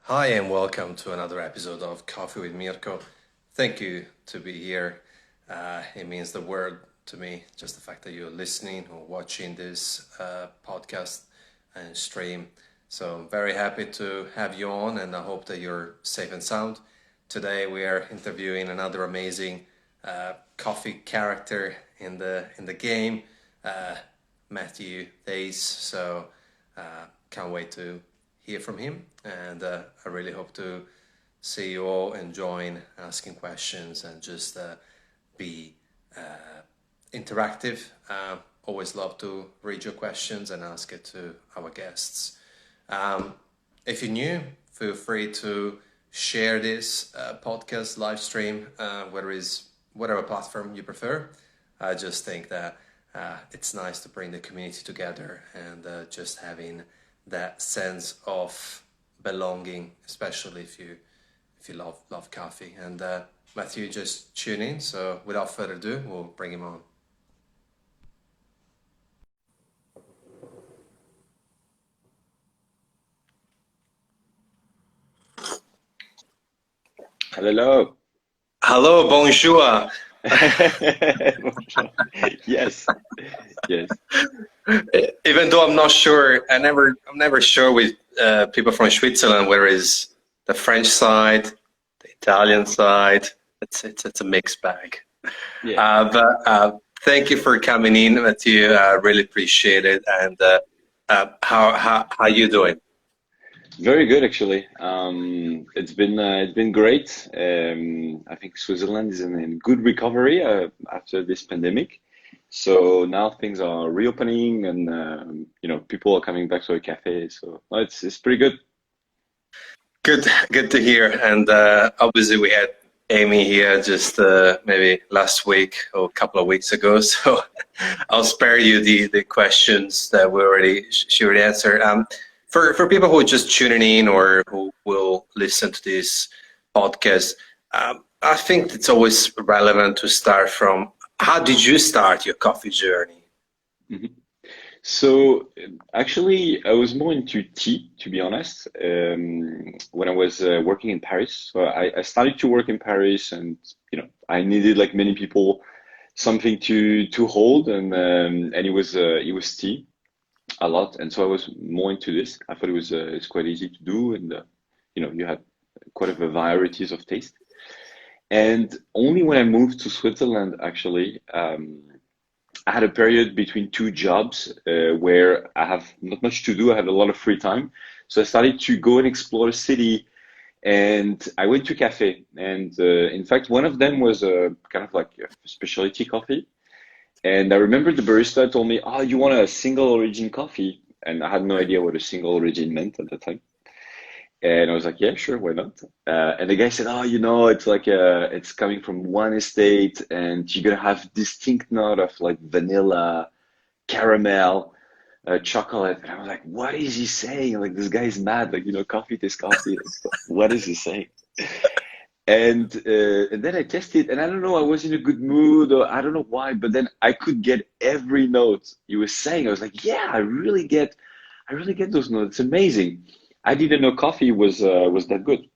Hi and welcome to another episode of Coffee with Mirko. Thank you to be here. It means the world to me, just the fact that you're listening or watching this podcast and stream. So I'm very happy to have you on and I hope that you're safe and sound. Today we are interviewing another amazing coffee character in the game, Mathieu, Theis. So can't wait to hear from him, and I really hope to see you all enjoying asking questions and just be interactive. Always love to read your questions and ask it to our guests. If you're new, feel free to share this podcast live stream, whatever platform you prefer. I just think that it's nice to bring the community together and just having that sense of belonging, especially if you love coffee. And Mathieu just tuned in, so without further ado, we'll bring him on. Hello. Hello, bonjour. Yes, yes. Even though I'm not sure, I'm never sure with people from Switzerland where is the French side, the Italian side. It's a mixed bag. Yeah. But thank you for coming in, Mathieu. I really appreciate it. And how you doing? Very good actually. It's been great. I think Switzerland is in good recovery after this pandemic. So now things are reopening and people are coming back to a cafe. So it's pretty good. Good to hear. And obviously we had Amy here just maybe last week or a couple of weeks ago. So I'll spare you the questions that she already answered. For people who are just tuning in or who will listen to this podcast, I think it's always relevant to start from how did you start your coffee journey? Mhm. So actually, I was more into tea, to be honest, when I was working in Paris. So I started to work in Paris, and I needed, like many people, something to hold, and it was tea a lot, and so I was more into this. I thought it's quite easy to do, and you had quite a varieties of taste. And only when I moved to Switzerland, actually. I had a period between two jobs where I have not much to do. I had a lot of free time. So I started to go and explore the city and I went to a cafe. And in fact, one of them was a kind of like a specialty coffee. And I remember the barista told me, "Oh, you want a single origin coffee?" And I had no idea what a single origin meant at the time. And I was like, yeah, sure, why not? And the guy said, oh, it's coming from one estate and you're gonna have distinct note of like vanilla, caramel, chocolate. And I was like, what is he saying? Like, this guy is mad. Like, coffee tastes coffee. Like, what is he saying? And then I tested, and I don't know, I was in a good mood, or I don't know why, but then I could get every note he was saying. I was like, yeah, I really get those notes. It's amazing. I didn't know coffee was that good.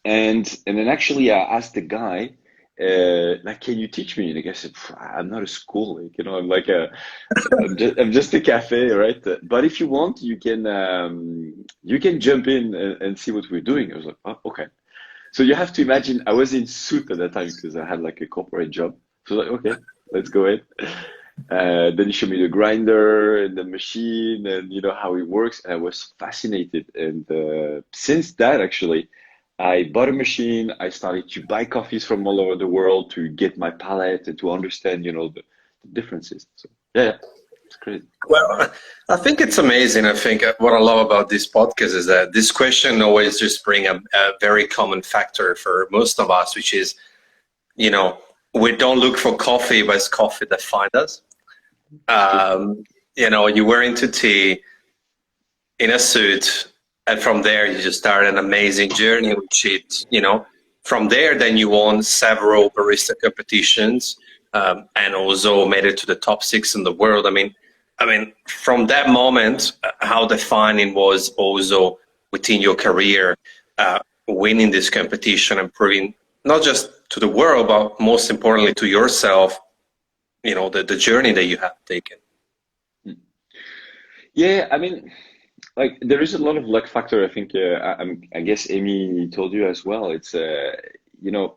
And then actually I asked the guy, like, can you teach me? And the guy said, I'm not a school, like, I'm like I'm just a cafe, right? But if you want, you can jump in and see what we're doing. I was like, oh, okay. So you have to imagine I was in suit at that time because I had like a corporate job. So like, okay, let's go in. Then he showed me the grinder and the machine and how it works. And I was fascinated. And since that, actually, I bought a machine. I started to buy coffees from all over the world to get my palate and to understand, the differences. So yeah, it's great. Well, I think it's amazing. I think what I love about this podcast is that this question always just bring a very common factor for most of us, which is, you know, we don't look for coffee, but it's coffee that finds us. You were into tea in a suit, and from there you just started an amazing journey, which from there then you won several barista competitions, and also made it to the top 6 in the world. I mean, from that moment, how defining was also within your career, winning this competition and proving not just to the world, but most importantly to yourself, the journey that you have taken? Yeah, I mean, like there is a lot of luck factor. I think I guess Amy told you as well. It's you know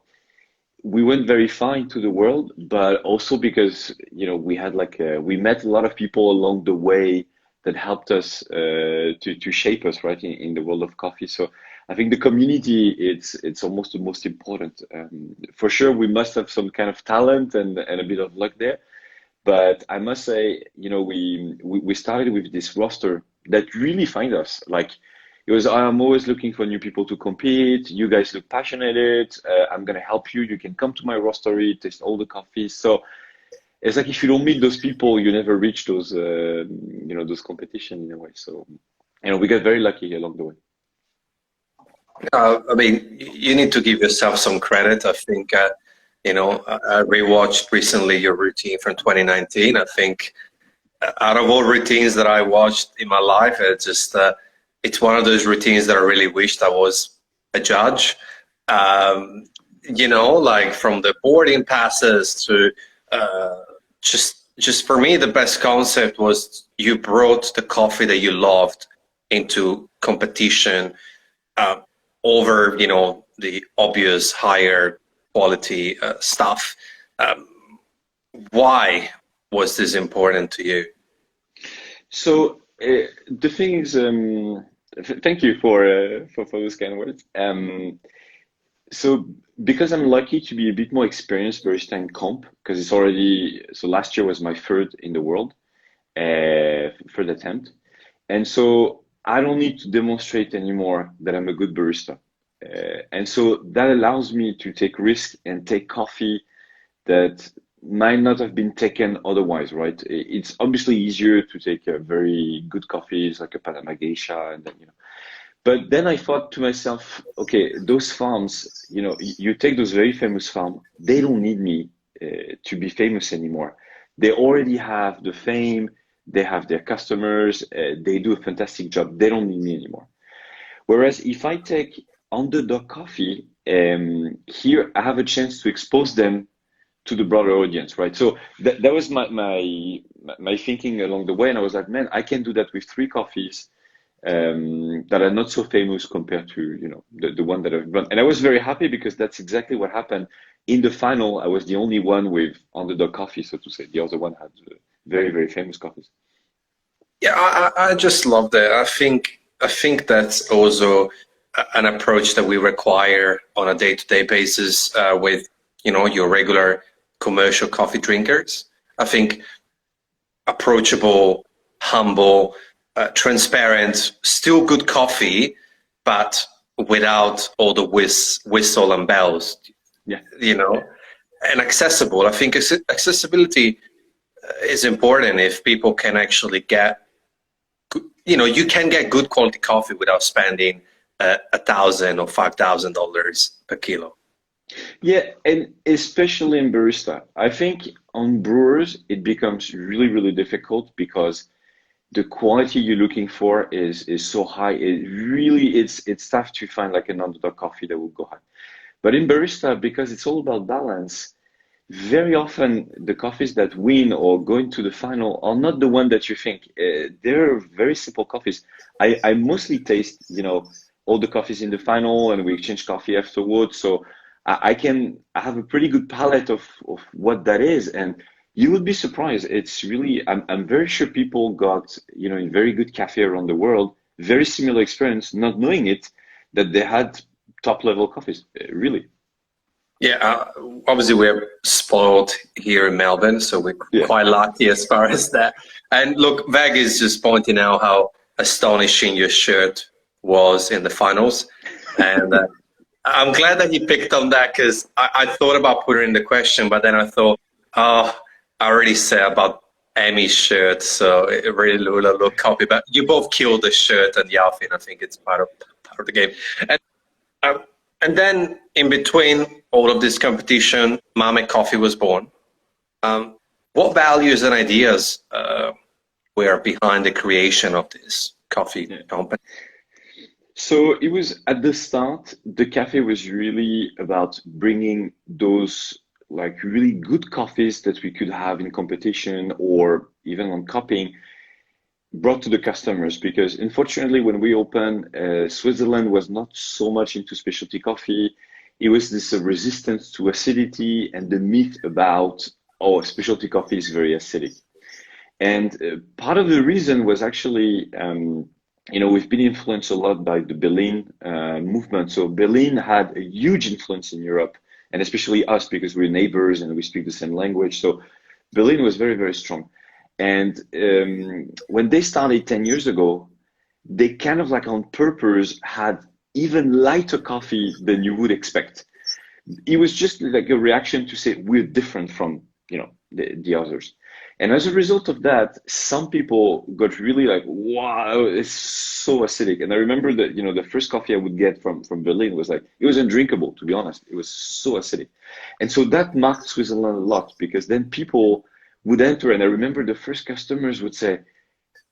we went very far into the world, but also because we had we met a lot of people along the way that helped us to shape us right in the world of coffee. So I think the community it's almost the most important. For sure, we must have some kind of talent and a bit of luck there. But I must say, we started with this roster that really find us. Like it was, I'm always looking for new people to compete. You guys look passionate. I'm gonna help you. You can come to my roastery, taste all the coffees. So it's like if you don't meet those people, you never reach those, those competition in a way. So, we got very lucky along the way. I mean, you need to give yourself some credit. I think, I rewatched recently your routine from 2019. I think out of all routines that I watched in my life, it's one of those routines that I really wished I was a judge. Like from the boarding passes to just for me, the best concept was you brought the coffee that you loved into competition over, the obvious higher quality stuff. Why was this important to you? So the thing is, thank you for those kind of words. So because I'm lucky to be a bit more experienced barista in comp, because it's already, so last year was my third in the world, third attempt. And so I don't need to demonstrate anymore that I'm a good barista. And so that allows me to take risks and take coffee that might not have been taken otherwise, right? It's obviously easier to take a very good coffees like a Panama Geisha and then, But then I thought to myself, okay, those farms, you take those very famous farms, they don't need me to be famous anymore. They already have the fame, they have their customers, they do a fantastic job. They don't need me anymore. Whereas if I take underdog coffee, here I have a chance to expose them to the broader audience, right? So that was my thinking along the way. And I was like, man, I can do that with 3 coffees that are not so famous compared to, the one that I've run. And I was very happy because that's exactly what happened. In the final, I was the only one with underdog coffee, so to say. The other one had very, very famous coffees. Yeah, I just love that. I think that's also an approach that we require on a day-to-day basis with, your regular commercial coffee drinkers. I think approachable, humble, transparent, still good coffee, but without all the whistle and bells, Yeah. And accessible. I think accessibility is important if people can actually get, you can get good quality coffee without spending $1,000 or $5,000 per kilo. Yeah, and especially in barista. I think on brewers, it becomes really, really difficult because the quality you're looking for is so high. It's tough to find like an underdog coffee that will go high. But in barista, because it's all about balance, very often the coffees that win or go into the final are not the one that you think. They're very simple coffees. I mostly taste, all the coffees in the final and we exchange coffee afterwards. So I have a pretty good palette of what that is. And you would be surprised. It's really, I'm very sure people got, in very good cafe around the world, very similar experience, not knowing it, that they had top level coffees, really. Yeah, obviously we're spoiled here in Melbourne, so we're quite lucky as far as that. And look, Veg is just pointing out how astonishing your shirt was in the finals. And I'm glad that he picked on that because I thought about putting in the question, but then I thought, I already said about Amy's shirt, so it really look copy. But you both killed the shirt and the outfit. I think it's part of the game. And then in between all of this competition, Mame Coffee was born. What values and ideas were behind the creation of this coffee company? So it was at the start, the cafe was really about bringing those like really good coffees that we could have in competition or even on copying brought to the customers because unfortunately when we opened, Switzerland was not so much into specialty coffee. It was this resistance to acidity and the myth about, oh, specialty coffee is very acidic. And part of the reason was actually, we've been influenced a lot by the Berlin movement. So Berlin had a huge influence in Europe, and especially us because we're neighbors and we speak the same language. So Berlin was very, very strong. And when they started 10 years ago, they kind of like on purpose had even lighter coffee than you would expect. It was just like a reaction to say we're different from, the others. And as a result of that, some people got really like, wow, it's so acidic. And I remember that, the first coffee I would get from Berlin was like, it was undrinkable, to be honest. It was so acidic. And so that marked Switzerland a lot because then people would enter. And I remember the first customers would say,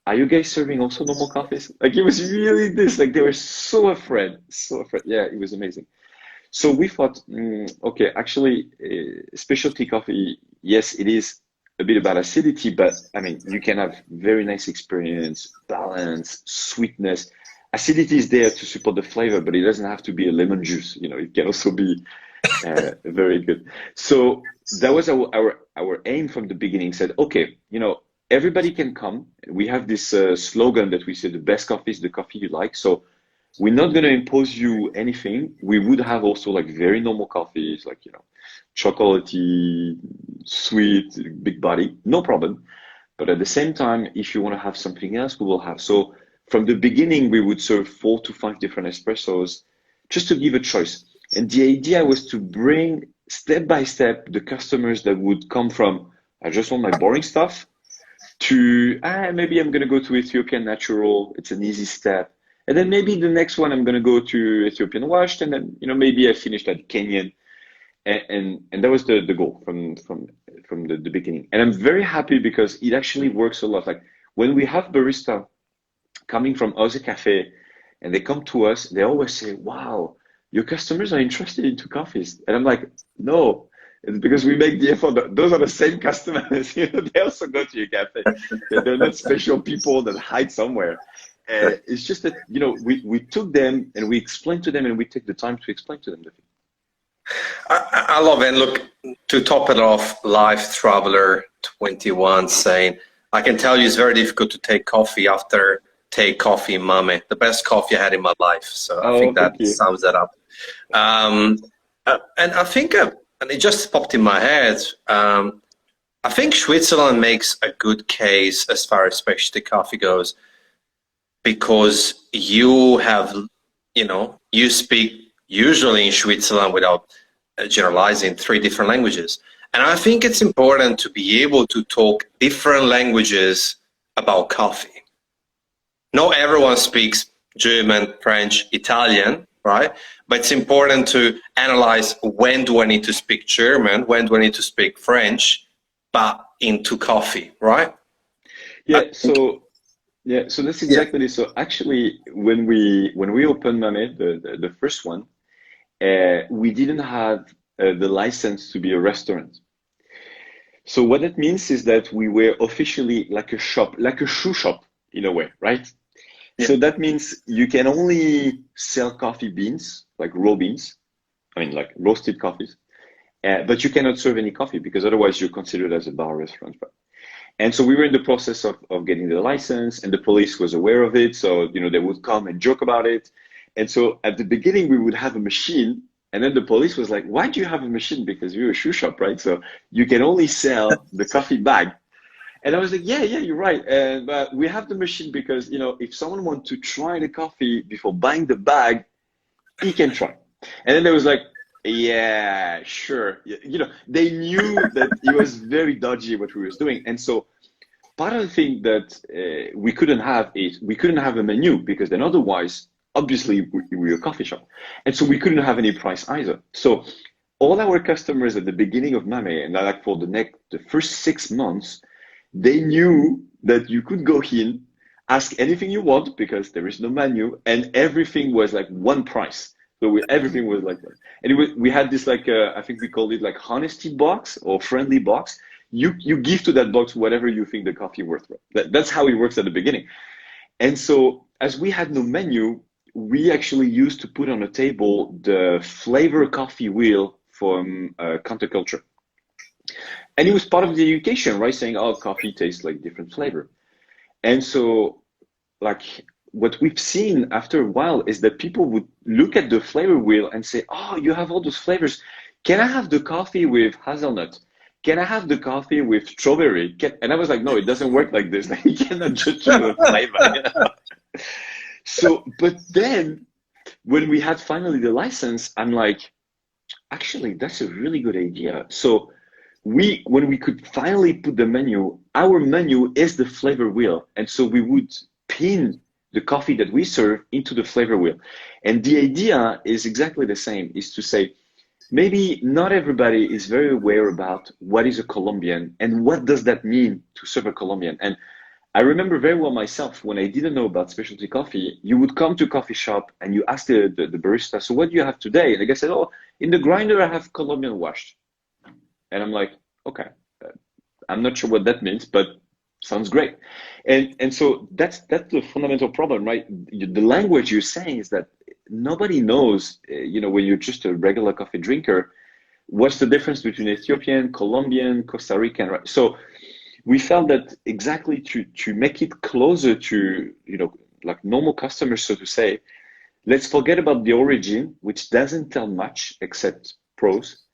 are you guys serving also normal coffees? Like it was really this, like they were so afraid, so afraid. Yeah, it was amazing. So we thought, okay, actually, specialty coffee, yes, it is a bit about acidity, but I mean, you can have very nice experience, balance, sweetness. Acidity is there to support the flavor, but it doesn't have to be a lemon juice. It can also be very good. So that was our aim from the beginning. Said, okay, everybody can come. We have this slogan that we say, the best coffee is the coffee you like. So we're not going to impose you anything. We would have also like very normal coffees, like, chocolatey, sweet, big body, no problem. But at the same time, if you want to have something else, we will have. So from the beginning, we would serve 4 to 5 different espressos just to give a choice. And the idea was to bring step by step the customers that would come from, I just want my boring stuff, to maybe I'm going to go to Ethiopian natural. It's an easy step. And then maybe the next one I'm going to go to Ethiopian washed, and then maybe I finished at Kenyan, and that was the goal from the beginning. And I'm very happy because it actually works a lot. Like when we have barista coming from other cafe, and they come to us, they always say, "Wow, your customers are interested into coffees," and I'm like, "No." It's because we make the effort. Those are the same customers. They also go to your cafe. They're not special people that hide somewhere. It's just that, we took them and we explained to them and we take the time to explain to them the thing. I love it. And look, to top it off, Life Traveler 21 saying, I can tell you it's very difficult to take coffee after take coffee in Mame. The best coffee I had in my life. So I think that sums that up. And I think, and it just popped in my head, I think Switzerland makes a good case as far as specialty coffee goes, because you have, you speak usually in Switzerland, without generalizing, 3 different languages. And I think it's important to be able to talk different languages about coffee. Not everyone speaks German, French, Italian, right? But it's important to analyze, when do I need to speak German? When do I need to speak French? But into coffee, right? So that's exactly it. So actually, when we opened Mame, the first one, we didn't have the license to be a restaurant. So what that means is that we were officially like a shop, like a shoe shop in a way, right? Yeah. So that means you can only sell coffee beans, like raw beans, like roasted coffees, but you cannot serve any coffee because otherwise you're considered as a bar restaurant. And so we were in the process of getting the license, and the police was aware of it. So, they would come and joke about it. And so at the beginning, we would have a machine. And then the police was like, why do you have a machine? Because you're a shoe shop, right? So you can only sell the coffee bag. And I was like, yeah, you're right. But we have the machine because, if someone wants to try the coffee before buying the bag, he can try. And then there was like, yeah, sure. They knew that it was very dodgy what we was doing. And so part of the thing that we couldn't have is we couldn't have a menu, because then otherwise, obviously, we were a coffee shop. And so we couldn't have any price either. So all our customers at the beginning of Mame, and like for the first 6 months, they knew that you could go in, ask anything you want because there is no menu, and everything was like one price. So everything was like that. And we had this like, I think we called it like honesty box or friendly box. You give to that box whatever you think the coffee worth. That's how it works at the beginning. And so as we had no menu, we actually used to put on a table the flavor coffee wheel from counterculture. And it was part of the education, right? Saying, oh, coffee tastes like different flavor. And so like what we've seen after a while is that people would look at the flavor wheel and say, oh, you have all those flavors. Can I have the coffee with hazelnut? Can I have the coffee with strawberry? And I was like, no, it doesn't work like this. Like, you cannot just choose a flavor. You know? So, but then when we had finally the license, I'm like, actually, that's a really good idea. So when we could finally put the menu, our menu is the flavor wheel. And so we would pin the coffee that we serve into the flavor wheel. And the idea is exactly the same, is to say, maybe not everybody is very aware about what is a Colombian and what does that mean to serve a Colombian. And I remember very well myself when I didn't know about specialty coffee, you would come to a coffee shop and you ask the barista, so what do you have today? And the guy said, oh, in the grinder, I have Colombian washed. And I'm like, okay, I'm not sure what that means, but sounds great. And so that's the fundamental problem, right? The language you're saying is that nobody knows, when you're just a regular coffee drinker, what's the difference between Ethiopian, Colombian, Costa Rican, right? So we felt that exactly to make it closer to, like normal customers, so to say, let's forget about the origin, which doesn't tell much except pros.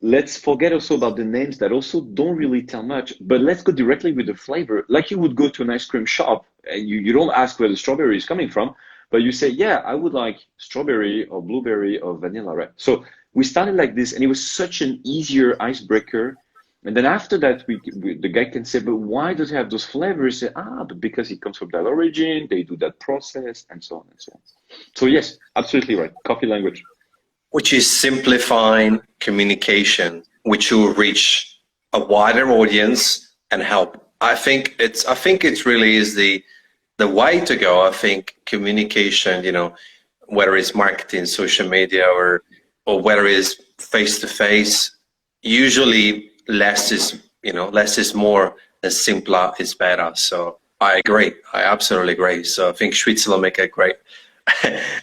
Let's forget also about the names that also don't really tell much, but let's go directly with the flavor. Like you would go to an ice cream shop and you don't ask where the strawberry is coming from, but you say, yeah, I would like strawberry or blueberry or vanilla, right? So we started like this and it was such an easier icebreaker. And then after that, the guy can say, but why does it have those flavors? Say, but because it comes from that origin, they do that process, and so on and so on. So yes, absolutely right. Coffee language. Which is simplifying communication, which will reach a wider audience and help. I think it really is the way to go. I think communication, whether it's marketing, social media, or whether it's face to face, usually less is more, and simpler is better. So I agree. I absolutely agree. So I think Switzerland make a great.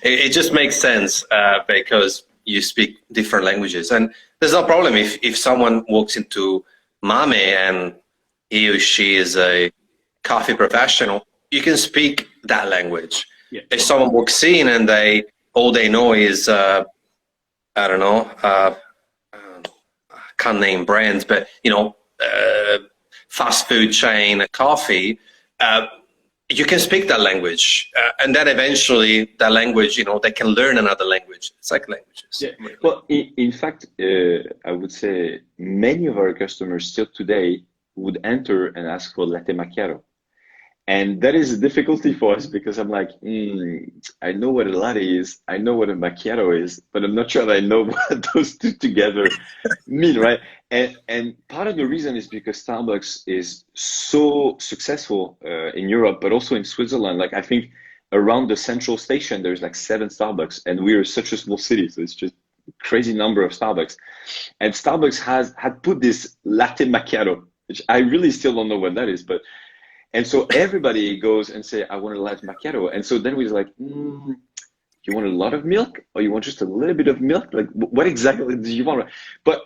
it just makes sense because you speak different languages, and there's no problem if someone walks into Mame and he or she is a coffee professional, you can speak that language. Yeah. If someone walks in and all they know is I don't know, I can't name brands, but fast food chain coffee, you can speak that language, and then eventually that language, they can learn another language. It's like languages. Yeah. Well, in fact, I would say many of our customers still today would enter and ask for latte macchiato. And that is a difficulty for us because I'm like, I know what a latte is, I know what a macchiato is, but I'm not sure that I know what those two together mean, right? And part of the reason is because Starbucks is so successful in Europe, but also in Switzerland. Like I think around the central station, there's like 7 Starbucks, and we're such a small city, so it's just a crazy number of Starbucks. And Starbucks had put this latte macchiato, which I really still don't know what that is, but. And so everybody goes and say, I want a latte macchiato. And so then we was like, you want a lot of milk or you want just a little bit of milk? Like what exactly do you want? But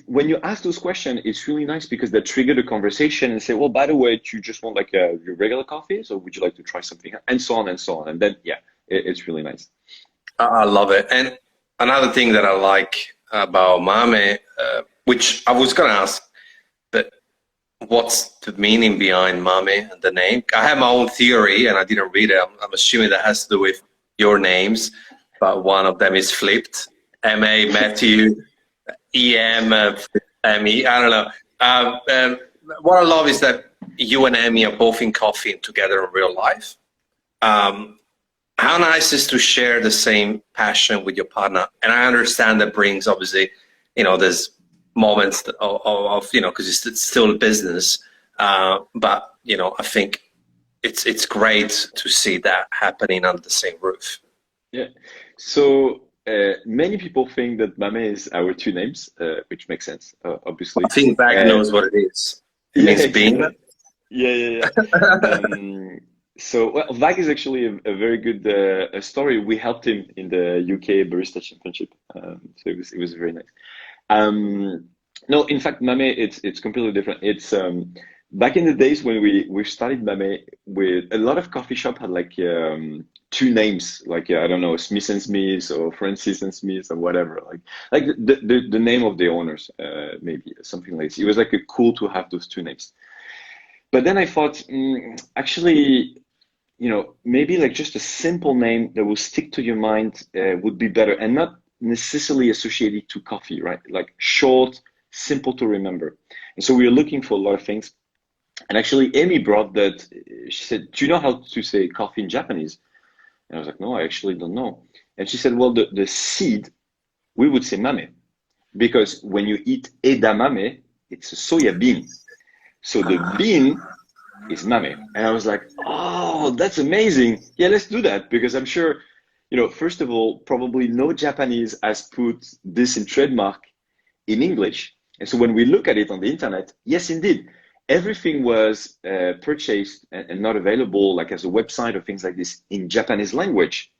when you ask those questions, it's really nice because that triggered a conversation and say, well, by the way, do you just want like your regular coffees or would you like to try something? And so on and so on. And then, yeah, it's really nice. I love it. And another thing that I like about Mame, which I was going to ask, but what's the meaning behind Mame and the name? I have my own theory and I didn't read it. I'm assuming that has to do with your names, but one of them is flipped. M-A, Mathieu, E-M, M-E, I don't know. What I love is that you and Amy are both in coffee and together in real life. How nice is to share the same passion with your partner. And I understand that brings, obviously, there's moments of because it's still a business, but I think it's great to see that happening under the same roof. Yeah. So many people think that Mame is our two names, which makes sense, obviously. I think Bag Uh, knows what it is. It yeah, means being. exactly. Yeah, yeah, yeah. So, well, Vag is actually a very good a story. We helped him in the UK Barista Championship, so it was very nice. Um, no, in fact, Mame, it's completely different. It's back in the days when we started Mame, with a lot of coffee shop had like two names, like I don't know, Smith and Smith or Francis and Smith or whatever, like the name of the owners, maybe something like this. It was like a cool to have those two names. But then I thought, actually, maybe like just a simple name that will stick to your mind would be better and not necessarily associated to coffee, right? Like short, simple to remember. And so we were looking for a lot of things. And actually, Amy brought that. She said, "Do you know how to say coffee in Japanese?" And I was like, "No, I actually don't know." And she said, "Well, the seed, we would say mame, because when you eat edamame, it's a soya bean. So the bean is mame." And I was like, "Oh, that's amazing. Yeah, let's do that." Because I'm sure, first of all, probably no Japanese has put this in trademark in English. And so when we look at it on the internet, yes, indeed, everything was purchased and not available like as a website or things like this in Japanese language.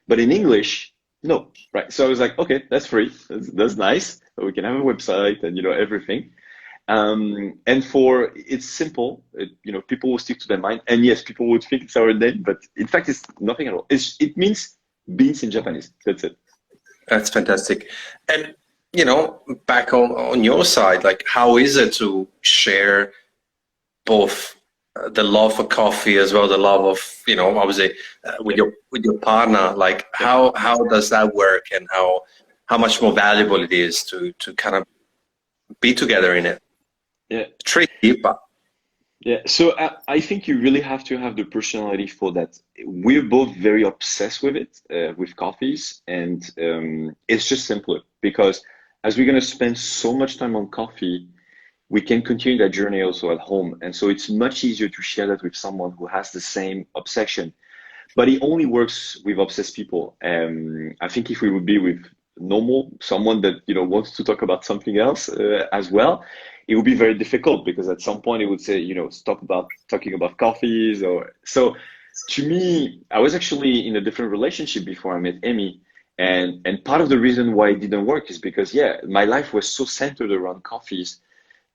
But in English, no, right? So I was like, okay, that's free. That's nice. We can have a website and, everything. And for it's simple, people will stick to their mind. And yes, people would think it's our name, but in fact, it's nothing at all. It means beans in Japanese. That's it. That's fantastic. And back on your side, like how is it to share both the love for coffee as well the love of obviously with your partner? Like Yep. how does that work, and how much more valuable it is to kind of be together in it? Yeah. Tricky, but Yeah, so I think you really have to have the personality for that. We're both very obsessed with it, with coffees, and it's just simpler because as we're going to spend so much time on coffee, we can continue that journey also at home. And so it's much easier to share that with someone who has the same obsession. But it only works with obsessed people. I think if we would be with normal someone that wants to talk about something else as well, it would be very difficult because at some point it would say stop about talking about coffees or so. To me, I was actually in a different relationship before I met Amy, and part of the reason why it didn't work is because my life was so centered around coffees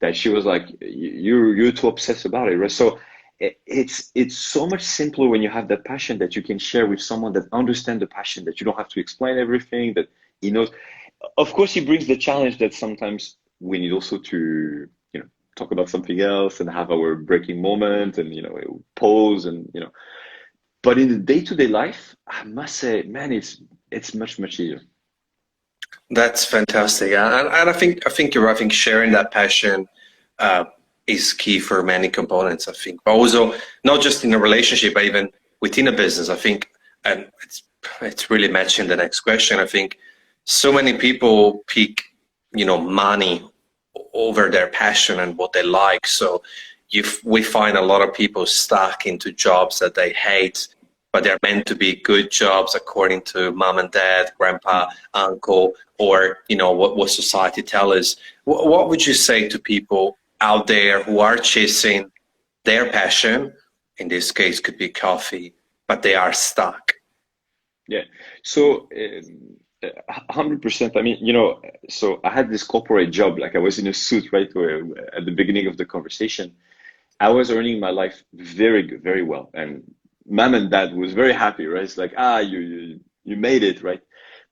that she was like, you're too obsessed about it, right? So it's so much simpler when you have that passion that you can share with someone that understands the passion, that you don't have to explain everything, that he knows. Of course, it brings the challenge that sometimes we need also to, talk about something else and have our breaking moment and, pause and, but in the day-to-day life, I must say, man, it's much, much easier. that's fantastic. And I think you're right. I think sharing that passion uh, is key for many components, I think. But also not just in a relationship, but even within a business, I think, and it's really matching the next question. I think so many people pick, money over their passion and what they like. So we find a lot of people stuck into jobs that they hate, but they're meant to be good jobs according to mom and dad, grandpa, uncle, or what society tells us. What would you say to people out there who are chasing their passion? In this case, could be coffee, but they are stuck. Yeah. So, 100%. I mean, so I had this corporate job, like I was in a suit, right, where at the beginning of the conversation, I was earning my life very good, very well. And mom and dad was very happy, right? It's like, you made it, right?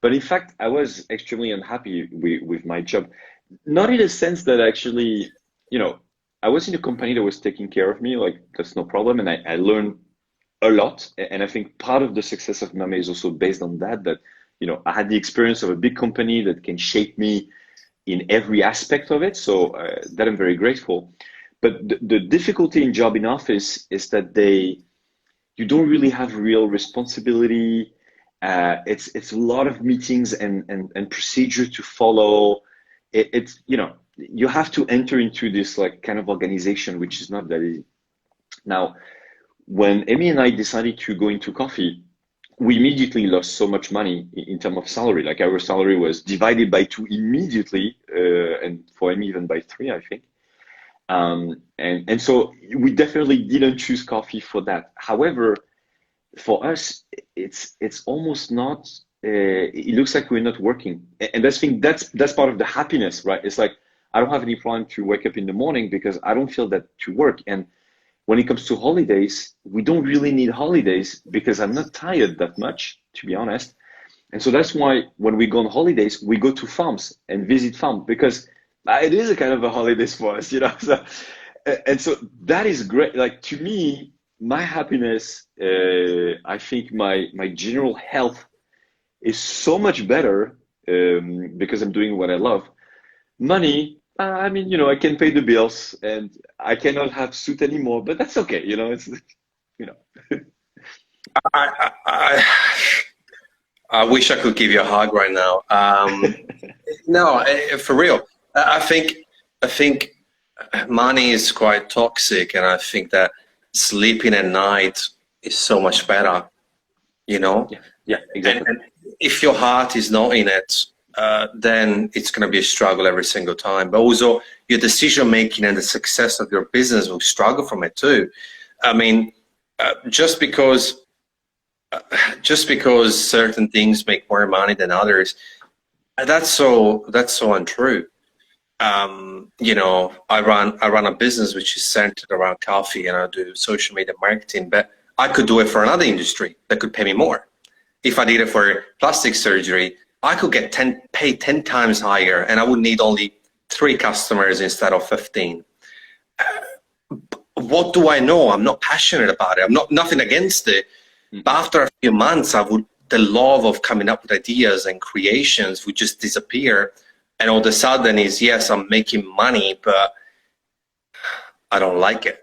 But in fact, I was extremely unhappy with my job. Not in a sense that actually, you know, I was in a company that was taking care of me, like that's no problem. And I learned a lot. And I think part of the success of Mame is also based on that, I had the experience of a big company that can shape me in every aspect of it. So that I'm very grateful. But the difficulty in job in office is that you don't really have real responsibility. It's a lot of meetings and procedure to follow. It's, you have to enter into this like kind of organization, which is not that easy. Now, when Amy and I decided to go into coffee, we immediately lost so much money in terms of salary. Like our salary was divided by two immediately, and for Amy even by three, I think. And so we definitely didn't choose coffee for that. However, for us, it's almost not. It looks like we're not working, and that's part of the happiness, right? It's like I don't have any problem to wake up in the morning because I don't feel that to work. And when it comes to holidays, we don't really need holidays because I'm not tired that much, to be honest. And so that's why when we go on holidays, we go to farms and visit farm because it is a kind of a holidays for us, you know. So, and so that is great. Like to me, my happiness, I think my general health is so much better because I'm doing what I love. Money, I mean, you know, I can pay the bills and I cannot have suit anymore, but that's okay. You know, it's, you know. I, I wish I could give you a hug right now. No, for real. I think money is quite toxic, and I think that sleeping at night is so much better. You know, Yeah, exactly. and if your heart is not in it, then it's going to be a struggle every single time. But also, your decision making and the success of your business will struggle from it too. I mean, just because certain things make more money than others, that's so untrue. You know, I run a business which is centered around coffee, and I do social media marketing, but I could do it for another industry that could pay me more. If I did it for plastic surgery, I could get paid 10 times higher, and I would need only 3 customers instead of 15. What do I know? I'm not passionate about it. I'm not nothing against it. But after a few months, the love of coming up with ideas and creations would just disappear. And all of a sudden is, yes, I'm making money, but I don't like it.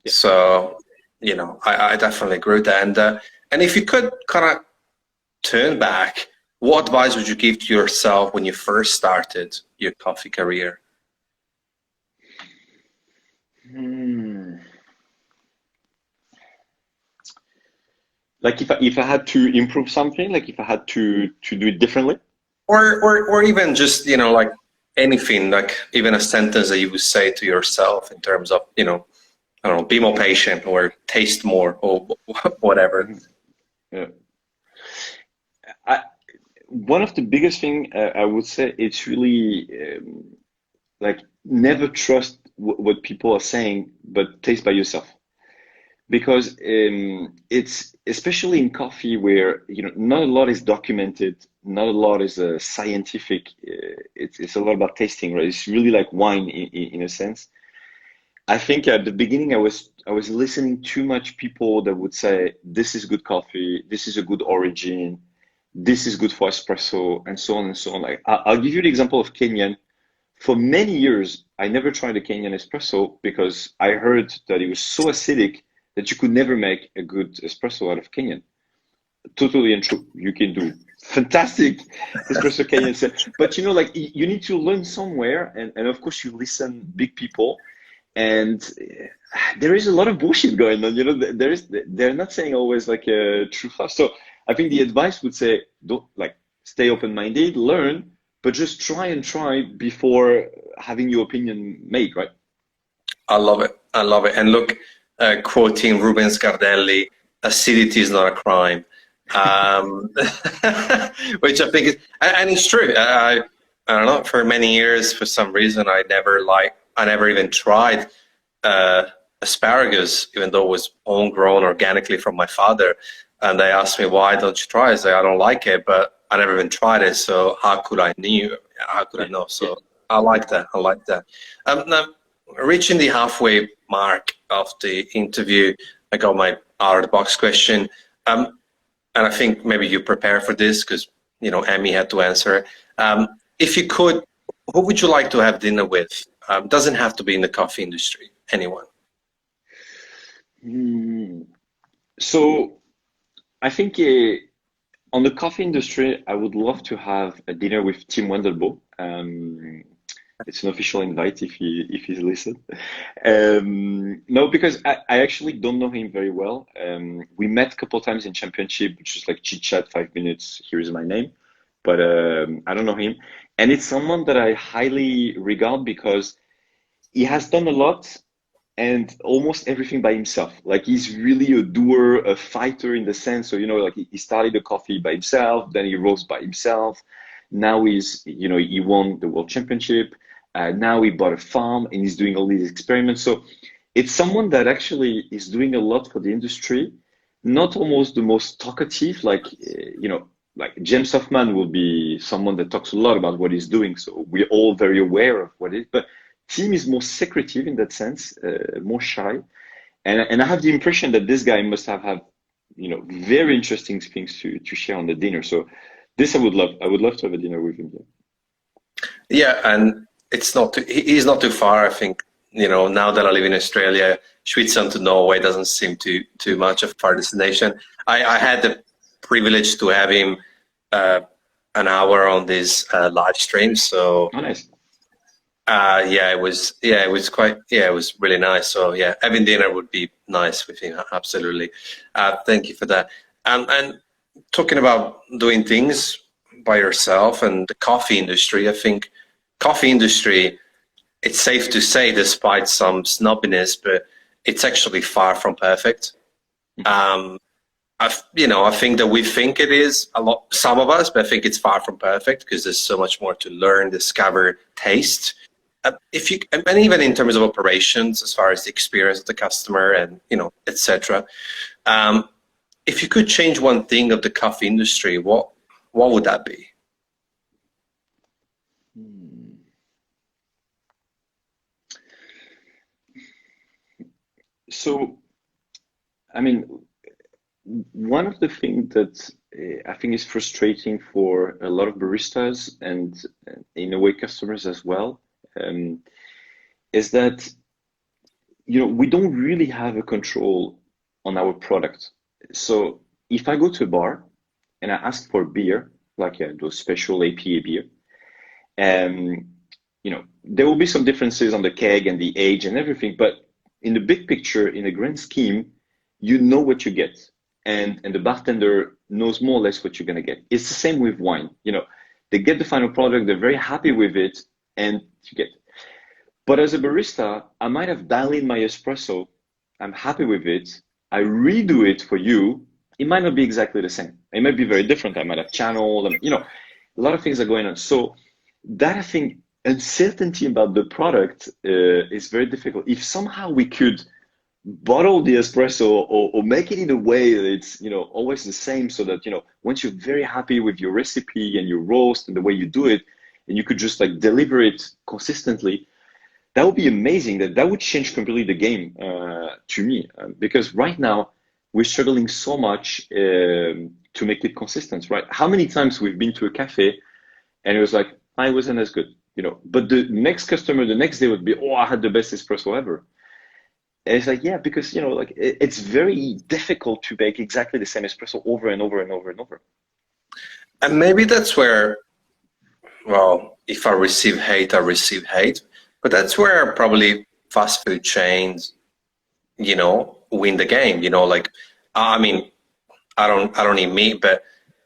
Yeah. So, you know, I definitely agree with that. And if you could kind of turn back, what advice would you give to yourself when you first started your coffee career? Like if I had to improve something, like if I had to do it differently. Or even just, you know, like anything, like even a sentence that you would say to yourself in terms of, you know, I don't know, be more patient or taste more or whatever. Yeah. One of the biggest thing I would say it's really like never trust what people are saying, but taste by yourself. Because it's especially in coffee where you know not a lot is documented, not a lot is scientific. It's a lot about tasting, right? It's really like wine in a sense. I think at the beginning I was listening too much people that would say this is good coffee, this is a good origin, this is good for espresso, and so on and so on. Like I'll give you the example of Kenyan. For many years, I never tried a Kenyan espresso because I heard that it was so acidic that you could never make a good espresso out of Kenyan. Totally untrue. You can do fantastic espresso Kenyan, but you know, like you need to learn somewhere, and of course you listen big people, and there is a lot of bullshit going on. You know, they're not saying always like a true stuff. So I think the advice would say don't like stay open-minded, learn, but just try and try before having your opinion made, right? I love it. I love it. And look, quoting Ruben Scardelli, acidity is not a crime. Um, which I think is, and it's true. I don't know, for many years, for some reason, I never even tried asparagus, even though it was homegrown organically from my father. And they asked me, why don't you try it? I say, I don't like it, but I never even tried it. So how could I know? So I like that. I like that. Now, reaching the halfway mark of the interview, I got my out of the box question. And I think maybe you prepare for this because, you know, Emmy had to answer it. If you could, who would you like to have dinner with? Doesn't have to be in the coffee industry, anyone. So I think on the coffee industry, I would love to have a dinner with Tim Wendelbo. It's an official invite if he's listened. No, because I actually don't know him very well. We met a couple of times in championship, which is like chit chat, 5 minutes. Here is my name, but I don't know him. And it's someone that I highly regard because he has done a lot and almost everything by himself. Like he's really a doer, a fighter in the sense. So, like he started the coffee by himself, then he roasts by himself. Now he won the world championship. Now he bought a farm and he's doing all these experiments. So it's someone that actually is doing a lot for the industry, not almost the most talkative, like James Hoffman will be someone that talks a lot about what he's doing. So we're all very aware of what it is, but Tim is more secretive in that sense, more shy. And I have the impression that this guy must have had, very interesting things to share on the dinner. So this I would love. I would love to have a dinner with him. Yeah, and he's not too far. I think, now that I live in Australia, Switzerland to Norway doesn't seem too much of a far destination. I had the privilege to have him an hour on this live stream. So Oh, nice. it was really nice. So yeah, having dinner would be nice with him. Absolutely. Thank you for that. And talking about doing things by yourself and the coffee industry, I think coffee industry, it's safe to say, despite some snobbiness, but it's actually far from perfect. I think that we think it is a lot, some of us, but I think it's far from perfect because there's so much more to learn, discover, taste. And even in terms of operations, as far as the experience of the customer and, etc. If you could change one thing of the coffee industry, what would that be? So, I mean, one of the things that I think is frustrating for a lot of baristas and in a way customers as well, is that we don't really have a control on our product. So if I go to a bar and I ask for beer, like those special APA beer, there will be some differences on the keg and the age and everything, but in the big picture, in the grand scheme, you know what you get. And the bartender knows more or less what you're gonna get. It's the same with wine. They get the final product, they're very happy with it, and you get. But as a barista, I might have dialed in my espresso. I'm happy with it. I redo it for you. It might not be exactly the same. It might be very different. I might have channeled, a lot of things are going on. So that, I think, uncertainty about the product is very difficult. If somehow we could bottle the espresso or make it in a way that it's always the same, so that once you're very happy with your recipe and your roast and the way you do it, and you could just like deliver it consistently, that would be amazing. That would change completely the game to me, because right now we're struggling so much to make it consistent, right? How many times we've been to a cafe and it was like, I wasn't as good, but the next customer the next day would be, oh, I had the best espresso ever. And it's like, yeah, because it's very difficult to make exactly the same espresso over and over and over and over. And maybe that's where, well, if I receive hate, I receive hate. But that's where probably fast food chains, win the game. I mean, I don't eat meat, but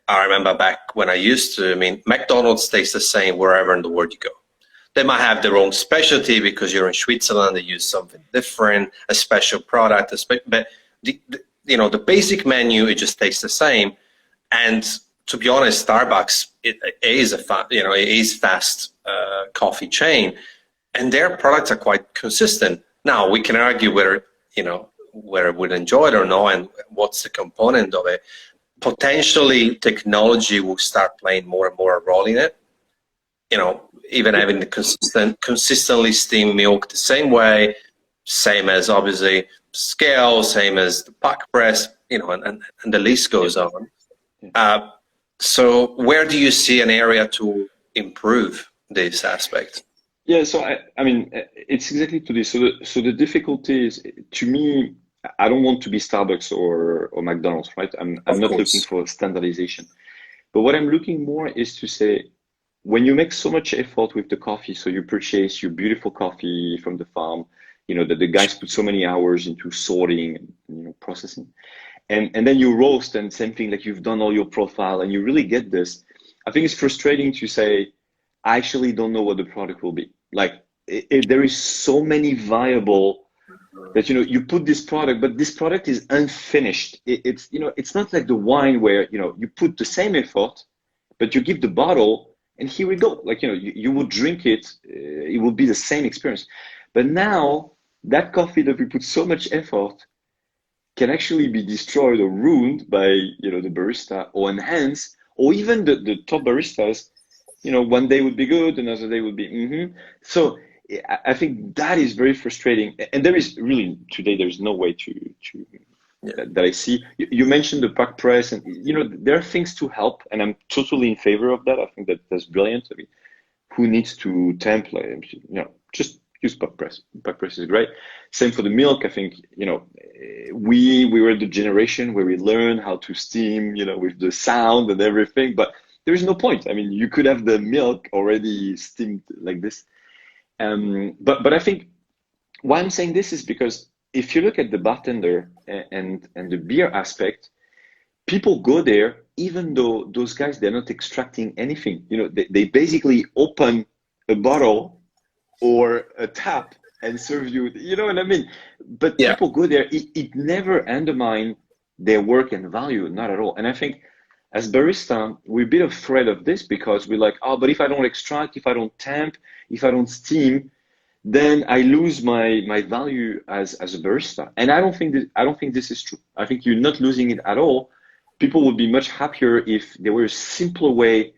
I remember back when I used to. I mean, McDonald's tastes the same wherever in the world you go. They might have their own specialty because you're in Switzerland. They use something different, a special product, but the basic menu, it just tastes the same. And to be honest, Starbucks it is fast coffee chain, and their products are quite consistent. Now we can argue whether we'd enjoy it or not, and what's the component of it. Potentially, technology will start playing more and more a role in it. Even having the consistently steamed milk the same way, same as obviously scale, same as the puck press, and the list goes on. So where do you see an area to improve this aspect? Yeah, so I mean, it's exactly to this. So the difficulty is, to me, I don't want to be Starbucks or McDonald's, right? I'm not looking for standardization. But what I'm looking more is to say, when you make so much effort with the coffee, so you purchase your beautiful coffee from the farm, that the guys put so many hours into sorting and processing, and then you roast, and same thing, like you've done all your profile and you really get this. I think it's frustrating to say, I actually don't know what the product will be. Like there is so many viable that you put this product, but this product is unfinished. It's not like the wine where you put the same effort, but you give the bottle and here we go. Like you would drink it, it would be the same experience. But now that coffee that we put so much effort can actually be destroyed or ruined by the barista, or enhanced, or even the top baristas. One day would be good, another day would be So I think that is very frustrating. And there is really today there's no way to that I see. You mentioned the puck press, and there are things to help, and I'm totally in favor of that. I think that's brilliant. I mean, who needs to template? Just use puck press. Puck press is great. Same for the milk. I think we were the generation where we learned how to steam, with the sound and everything. But there is no point. I mean, you could have the milk already steamed like this. But I think why I'm saying this is because if you look at the bartender and the beer aspect, people go there even though those guys, they're not extracting anything. They basically open a bottle or a tap and serve you. You know what I mean? But people go there. It never undermines their work and value, not at all. And I think as barista, we're a bit afraid of this because we're like, oh, but if I don't extract, if I don't temp, if I don't steam, then I lose my value as a barista. And I don't think this is true. I think you're not losing it at all. People would be much happier if there were a simpler way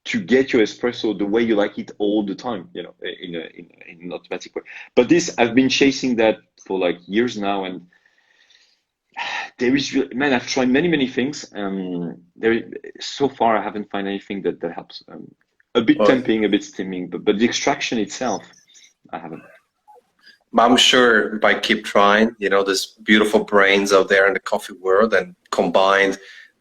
to get your espresso the way you like it all the time, in an automatic way. But I've been chasing that for like years now, and there is man, I've tried many things. So far I haven't found anything that helps. A bit temping, a bit steaming, but the extraction itself, I haven't. I'm sure by keep trying, there's beautiful brains out there in the coffee world, and combined,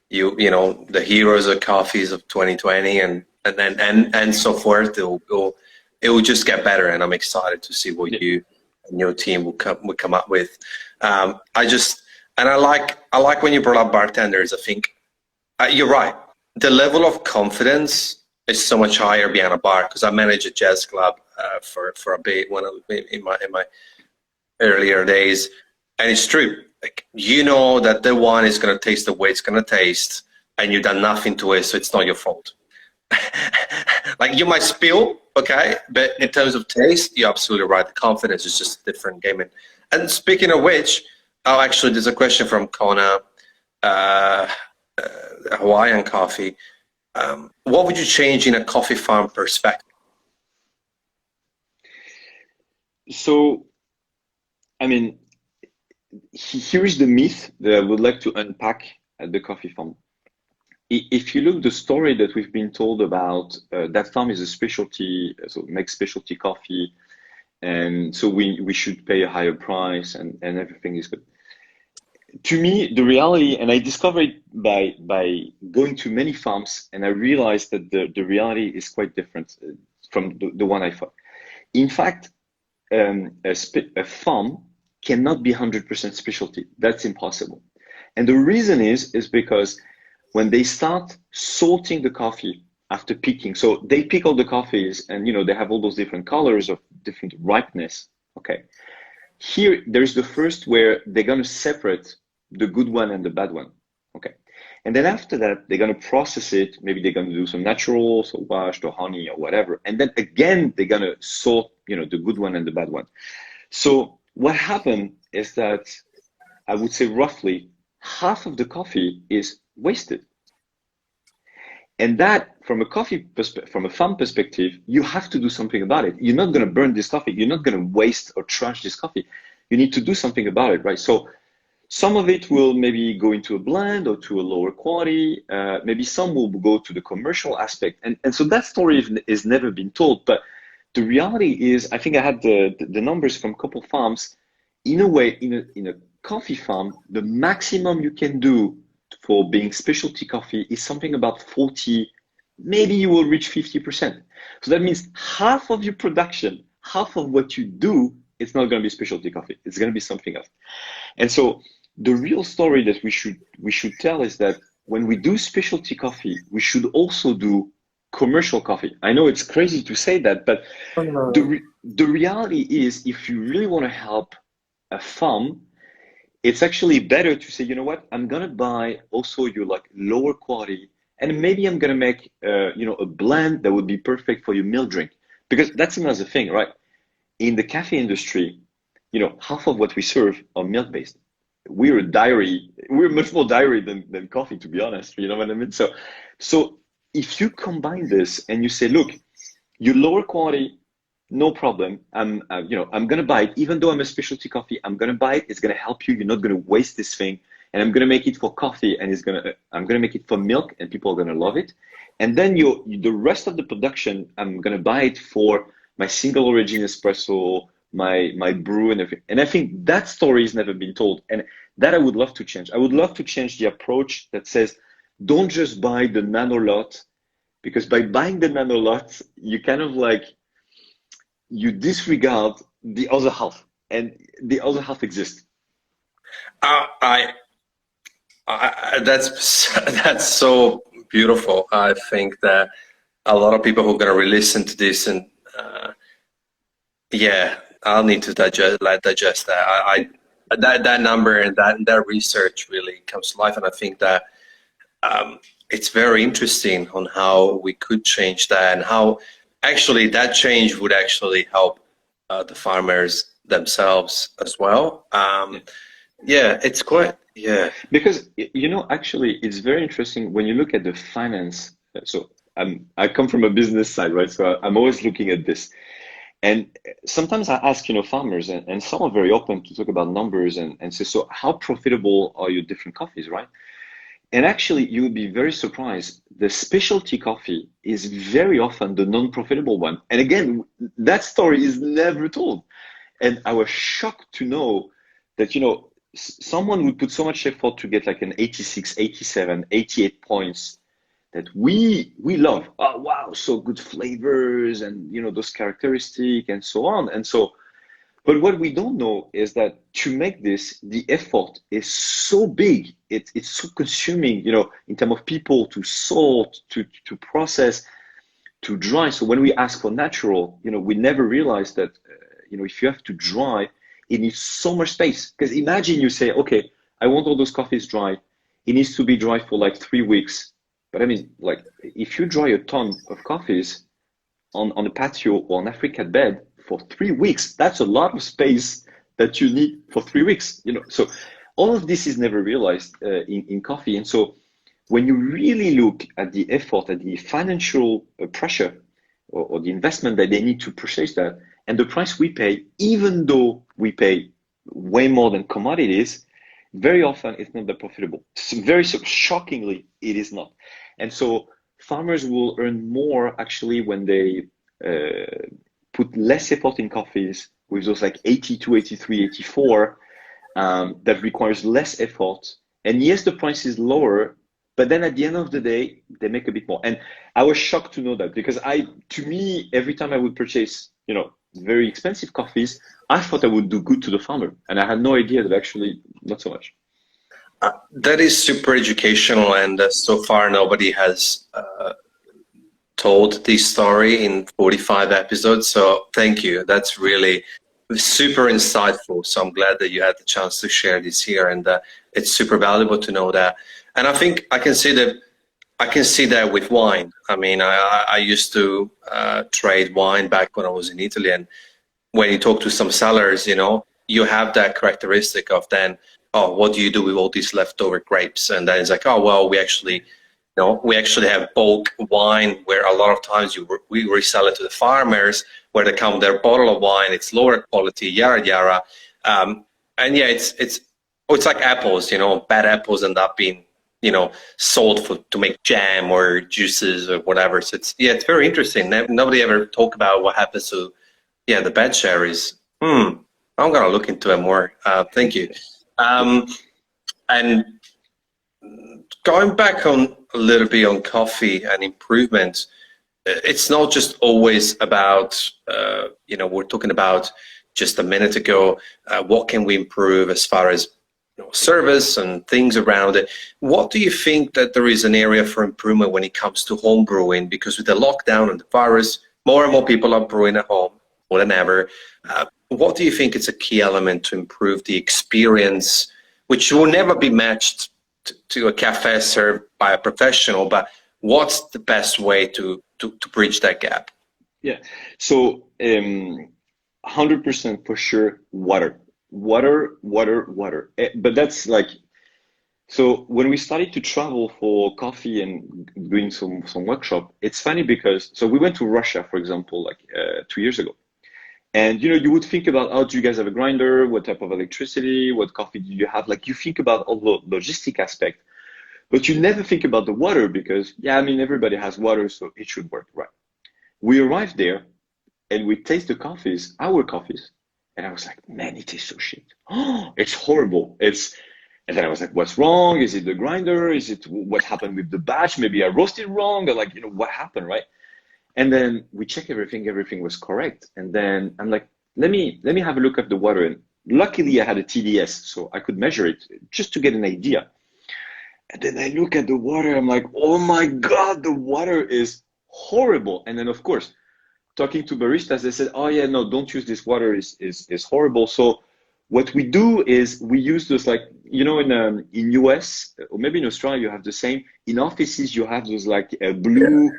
the heroes of coffees of 2020 and so forth, it will just get better. And I'm excited to see what you and your team will come up with. I like when you brought up bartenders. I think you're right. The level of confidence is so much higher behind a bar, because I managed a jazz club for a bit in my earlier days, and it's true. Like, that the wine is going to taste the way it's going to taste, and you've done nothing to it, so it's not your fault. Like, you might spill, okay, but in terms of taste, you're absolutely right. The confidence is just a different game. And speaking of which, actually, there's a question from Kona, Hawaiian Coffee. What would you change in a coffee farm perspective? So, I mean, here's the myth that I would like to unpack at the coffee farm. If you look the story that we've been told about, that farm is a specialty, so makes specialty coffee, and so we should pay a higher price, and everything is good. To me, the reality, and I discovered it by going to many farms, and I realized that the reality is quite different from the one I thought. In fact, a farm cannot be 100% specialty. That's impossible. And the reason is because when they start sorting the coffee after picking, so they pick all the coffees, and they have all those different colors of different ripeness. Okay. Here, there's the first where they're going to separate the good one and the bad one. Okay. And then after that, they're going to process it. Maybe they're going to do some natural, so washed or honey or whatever. And then again, they're going to sort, the good one and the bad one. So what happened is that I would say roughly half of the coffee is wasted. And that, from a farm perspective, you have to do something about it. You're not going to burn this coffee. You're not going to waste or trash this coffee. You need to do something about it, right? So some of it will maybe go into a blend or to a lower quality. Maybe some will go to the commercial aspect. And so that story is never been told. But the reality is, I think I had the numbers from a couple farms. In a way, in a coffee farm, the maximum you can do for being specialty coffee is something about 40 maybe you will reach 50%. So that means half of your production, half of what you do, it's not going to be specialty coffee. It's going to be something else. And so the real story that we should tell is that when we do specialty coffee, we should also do commercial coffee. I know it's crazy to say that, but the reality is, if you really want to help a farm, it's actually better to say, you know what, I'm gonna buy also your like lower quality, and maybe I'm gonna make a blend that would be perfect for your milk drink, because that's another thing, right? In the cafe industry, half of what we serve are milk based. We're a dairy. We're much more dairy than coffee, to be honest. You know what I mean? So if you combine this and you say, look, your lower quality, no problem. I'm gonna buy it, even though I'm a specialty coffee. I'm gonna buy it. It's gonna help you. You're not gonna waste this thing, and I'm gonna make it for coffee, and I'm gonna make it for milk, and people are gonna love it. And then the rest of the production, I'm gonna buy it for my single origin espresso, my brew, and everything. And I think that story has never been told, and that I would love to change. I would love to change the approach that says, don't just buy the nano lot, because by buying the nano lot, you kind of like you disregard the other half, and the other half exists. I that's so beautiful. I think that a lot of people who are going to re-listen to this, and yeah, I'll need to digest that. That number and that research really comes to life, and I think that it's very interesting on how we could change that, and how actually that change would actually help the farmers themselves as well. Yeah, it's quite, yeah. Because actually, it's very interesting when you look at the finance. So I come from a business side, right? So I'm always looking at this. And sometimes I ask, farmers, and some are very open to talk about numbers and say, so how profitable are your different coffees, right? And actually, you would be very surprised. The specialty coffee is very often the non-profitable one. And again, that story is never told. And I was shocked to know that, someone would put so much effort to get like an 86, 87, 88 points that we love. Oh, wow, so good flavors and, those characteristics and so on. And so, but what we don't know is that to make this, the effort is so big. It's so consuming, in terms of people to sort, to process, to dry. So when we ask for natural, we never realize that, if you have to dry, it needs so much space. Because imagine you say, okay, I want all those coffees dry. It needs to be dry for like 3 weeks. But I mean, like, if you dry a ton of coffees on a patio or an Africa bed for 3 weeks, that's a lot of space that you need for 3 weeks. So all of this is never realized in coffee. And so when you really look at the effort, at the financial pressure or the investment that they need to purchase that, and the price we pay, even though we pay way more than commodities, very often it's not that profitable. Very shockingly, it is not. And so farmers will earn more actually when they put less effort in coffees with those like 82, 83, 84 that requires less effort. And yes, the price is lower, but then at the end of the day, they make a bit more. And I was shocked to know that, because to me, every time I would purchase, very expensive coffees, I thought I would do good to the farmer. And I had no idea that actually not so much. That is super educational, and so far nobody has told this story in 45 episodes. So thank you. That's really super insightful. So I'm glad that you had the chance to share this here, and it's super valuable to know that. And I think I can see that with wine. I mean, I used to trade wine back when I was in Italy, and when you talk to some sellers, you have that characteristic of then, oh, what do you do with all these leftover grapes? And then it's like, oh, well, we actually have bulk wine where a lot of times we resell it to the farmers, where they come with their bottle of wine, it's lower quality, yada yada. And yeah, it's like apples, bad apples end up being sold to make jam or juices or whatever. So it's very interesting. Nobody ever talk about what happens to the bad cherries. I'm gonna look into it more. Thank you. And going back on a little bit on coffee and improvement, it's not just always about, we're talking about just a minute ago, what can we improve as far as service and things around it. What do you think that there is an area for improvement when it comes to home brewing? Because with the lockdown and the virus, more and more people are brewing at home more than ever. What do you think is a key element to improve the experience, which will never be matched to a cafe served by a professional, but what's the best way to bridge that gap? Yeah, so 100% for sure, water. But that's like, so when we started to travel for coffee and doing some workshop, it's funny because, so we went to Russia, for example, like 2 years ago. And you would think about, oh, do you guys have a grinder? What type of electricity? What coffee do you have? Like you think about all the logistic aspect, but you never think about the water because, yeah, I mean, everybody has water, so it should work, right? We arrived there and we taste the coffees, our coffees, and I was like, man, it tastes so shit. Oh, it's horrible. And then I was like, what's wrong? Is it the grinder? Is it what happened with the batch? Maybe I roasted wrong, or like, what happened, right? And then we check everything was correct. And then I'm like, let me have a look at the water. And luckily I had a TDS, so I could measure it just to get an idea. And then I look at the water, I'm like, oh my God, the water is horrible. And then of course, talking to baristas, they said, oh yeah, no, don't use this water, is horrible. So what we do is we use those, like, in US, or maybe in Australia, you have the same. In offices, you have those like blue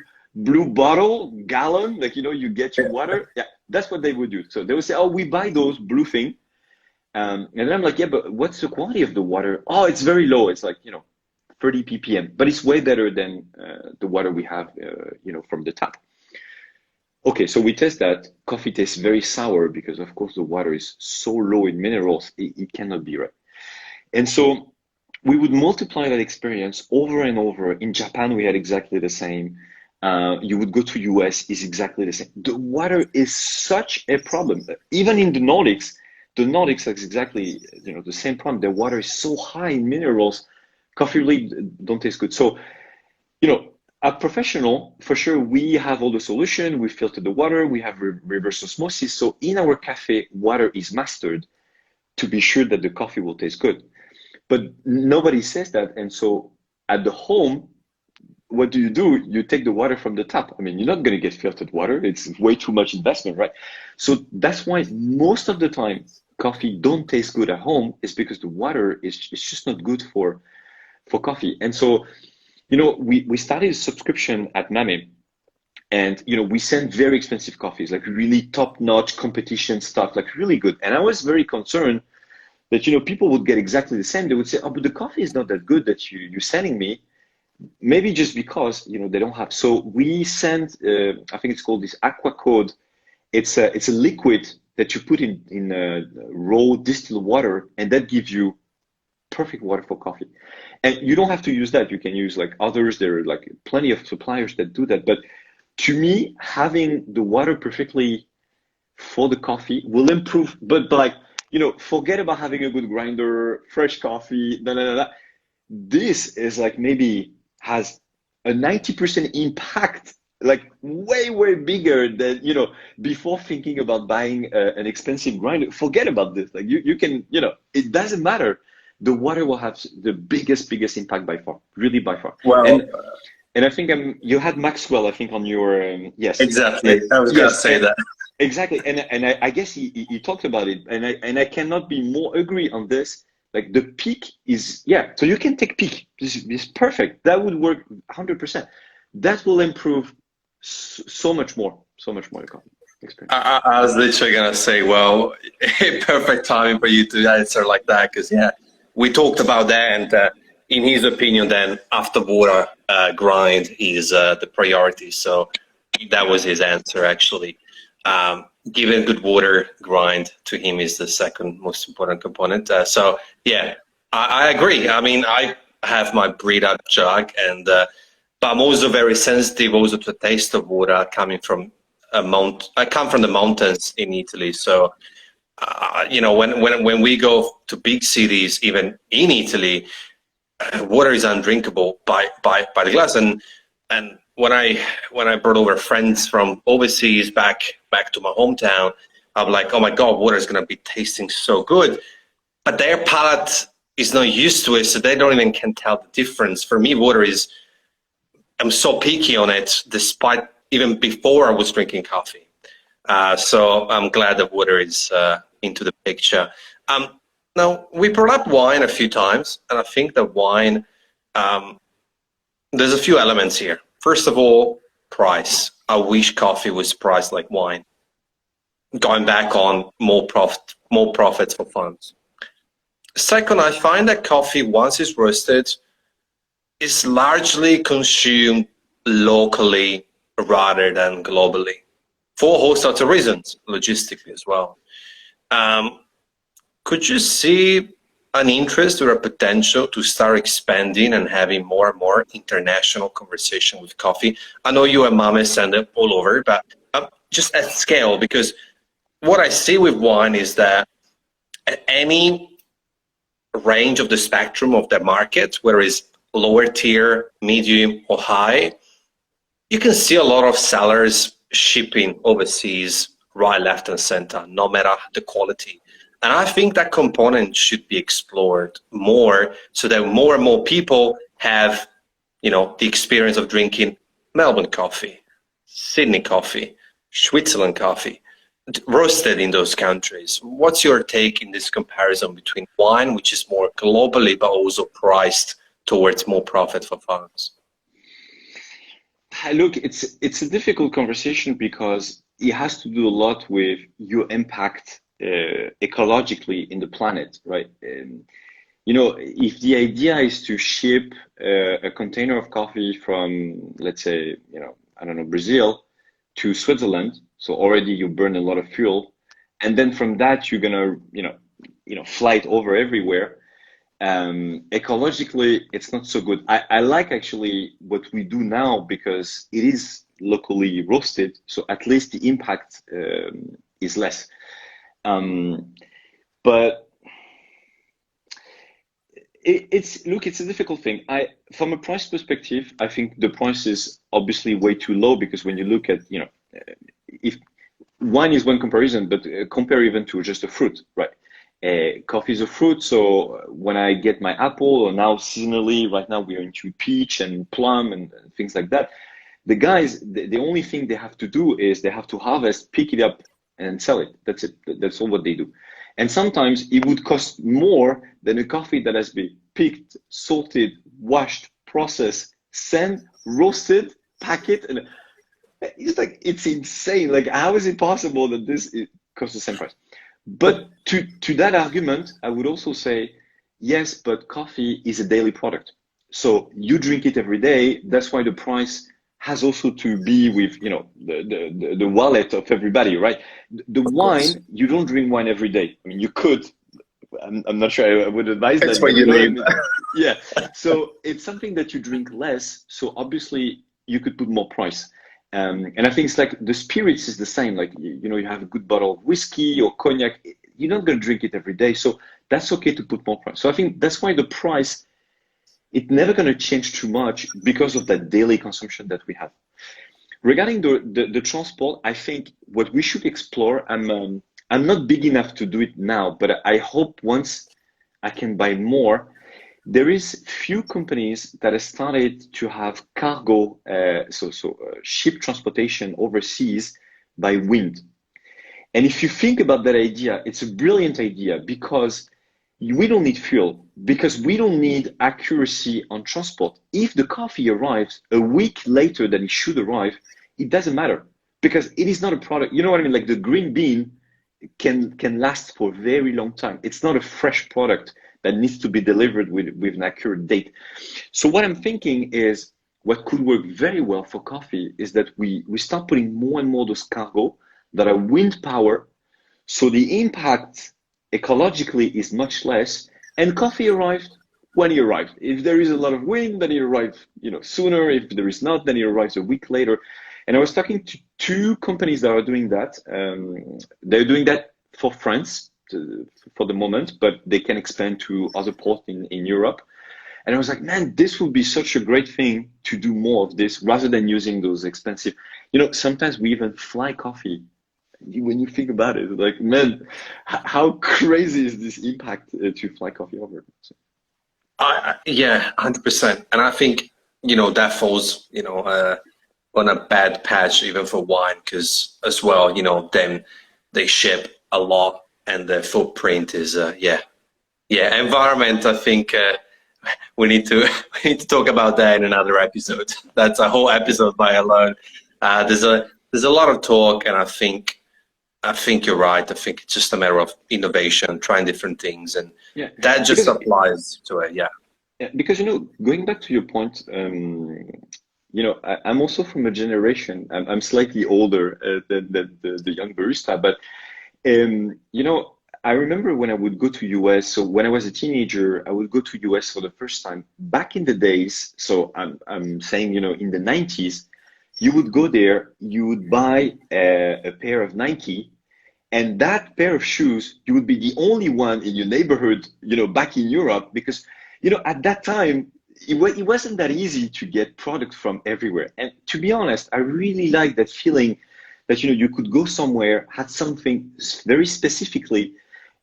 bottle, gallon, like, you get your water. Yeah, that's what they would do. So they would say, oh, we buy those blue thing. And then I'm like, yeah, but what's the quality of the water? Oh, it's very low. It's like, 30 ppm, but it's way better than the water we have, from the tap. Okay, so we test that. Coffee tastes very sour because, of course, the water is so low in minerals, it cannot be right. And so we would multiply that experience over and over. In Japan, we had exactly the same. You would go to US, is exactly the same. The water is such a problem. Even in the Nordics has exactly the same problem. The water is so high in minerals, coffee really don't taste good. So, a professional, for sure, we have all the solution. We filter the water. We have reverse osmosis. So in our cafe, water is mastered to be sure that the coffee will taste good. But nobody says that. And so at the home, what do? You take the water from the tap. I mean, you're not going to get filtered water. It's way too much investment, right? So that's why most of the time coffee don't taste good at home, is because the water is just not good for coffee. And so, we started a subscription at Mame, and we send very expensive coffees, like really top-notch competition stuff, like really good. And I was very concerned that people would get exactly the same. They would say, oh, but the coffee is not that good that you're sending me. Maybe just because they don't have. So we send, I think it's called this aqua code. It's a liquid that you put in raw distilled water, and that gives you perfect water for coffee. And you don't have to use that. You can use like others. There are like plenty of suppliers that do that. But to me, having the water perfectly for the coffee will improve. But like, forget about having a good grinder, fresh coffee, This is like maybe has a 90% impact, like way bigger than, before thinking about buying an expensive grinder. Forget about this. Like you can, it doesn't matter. The water will have the biggest impact by far, really by far. Well, and I think you had Maxwell, I think, on your yes. Exactly. I was going to say that. Exactly, and I guess he talked about it, and I cannot be more agree on this. Like the peak is, yeah. So you can take peak. This is perfect. That would work 100%. That will improve so much more the coffee experience. I was literally going to say, well, perfect timing for you to answer like that, because we talked about that, and in his opinion, then after water grind is the priority. So that was his answer, actually. Giving good water grind to him is the second most important component. So yeah, I agree. I mean, I have my breed up jug, and but I'm also very sensitive also to the taste of water coming from I come from the mountains in Italy, so. When we go to big cities, even in Italy, water is undrinkable by the glass. And when I brought over friends from overseas back to my hometown, I'm like, oh my God, water is gonna be tasting so good. But their palate is not used to it, so they don't even can tell the difference. For me, water is, I'm so picky on it, despite even before I was drinking coffee. So I'm glad that water is into the picture. Now, we brought up wine a few times, and I think that wine, there's a few elements here. First of all, price. I wish coffee was priced like wine. Going back on more profits for funds. Second, I find that coffee, once it's roasted, is largely consumed locally rather than globally, for a whole sorts of reasons, logistically as well. Could you see an interest or a potential to start expanding and having more and more international conversation with coffee? I know you and Mame send it all over, but just at scale, because what I see with wine is that at any range of the spectrum of the market, whether it's lower tier, medium, or high, you can see a lot of sellers shipping overseas, right, left, and center, no matter the quality. And I think that component should be explored more so that more and more people have, the experience of drinking Melbourne coffee, Sydney coffee, Switzerland coffee, roasted in those countries. What's your take in this comparison between wine, which is more globally, but also priced towards more profit for farms? Look, it's a difficult conversation because it has to do a lot with your impact ecologically in the planet, right? If the idea is to ship a container of coffee from, let's say, I don't know, Brazil to Switzerland, so already you burn a lot of fuel, and then from that you're gonna, fly it over everywhere. Ecologically, it's not so good. I like actually what we do now because it is locally roasted, so at least the impact is less. But it's a difficult thing. From a price perspective, I think the price is obviously way too low because when you look at, if wine is one comparison, but compare even to just a fruit, right? Coffee is a fruit, so when I get my apple, or now seasonally, right now we're into peach and plum and things like that. The guys, the only thing they have to do is they have to harvest, pick it up, and sell it. That's it. That's all what they do. And sometimes it would cost more than a coffee that has been picked, salted, washed, processed, sent, roasted, packed, and it's insane. Like, how is it possible that it costs the same price? But to that argument, I would also say, yes, but coffee is a daily product. So you drink it every day. That's why the price has also to be with, the wallet of everybody, right? The wine, you don't drink wine every day. I mean, you could. I'm not sure I would advise that. That's what you mean. Yeah. So it's something that you drink less. So obviously you could put more price. And I think it's like the spirits is the same. Like, you have a good bottle of whiskey or cognac. You're not going to drink it every day. So that's okay to put more price. So I think that's why the price, it's never going to change too much because of that daily consumption that we have. Regarding the transport, I think what we should explore, I'm not big enough to do it now, but I hope once I can buy more, there is few companies that have started to have cargo, ship transportation overseas by wind. And if you think about that idea, it's a brilliant idea because we don't need fuel, because we don't need accuracy on transport. If the coffee arrives a week later than it should arrive, it doesn't matter because it is not a product. You know what I mean? Like the green bean can last for a very long time. It's not a fresh product that needs to be delivered with an accurate date. So what I'm thinking is what could work very well for coffee is that we start putting more and more those cargo that are wind power. So the impact ecologically is much less, and coffee arrived when it arrived. If there is a lot of wind, then it arrives, sooner. If there is not, then it arrives a week later. And I was talking to two companies that are doing that. They're doing that for France for the moment, but they can expand to other ports in Europe. And I was like, man, this would be such a great thing to do more of this rather than using those expensive, sometimes we even fly coffee. When you think about it, like, man, how crazy is this impact to fly coffee over? So, Yeah, 100%. And I think, that falls, on a bad patch even for wine because as well, then they ship a lot and the footprint is, yeah, environment. I think we need to we need to talk about that in another episode. That's a whole episode by alone. There's a lot of talk, and I think you're right. I think it's just a matter of innovation, trying different things, and yeah, that just because applies to it. Yeah. yeah, because going back to your point, I'm also from a generation. I'm slightly older than the young barista, but I remember when I would go to US. So when I was a teenager, I would go to US for the first time back in the days. So I'm saying, in the 90s, you would go there, you would buy a pair of Nike, and that pair of shoes, you would be the only one in your neighborhood, back in Europe, because, at that time, it wasn't that easy to get product from everywhere. And to be honest, I really like that feeling that, you could go somewhere, had something very specifically,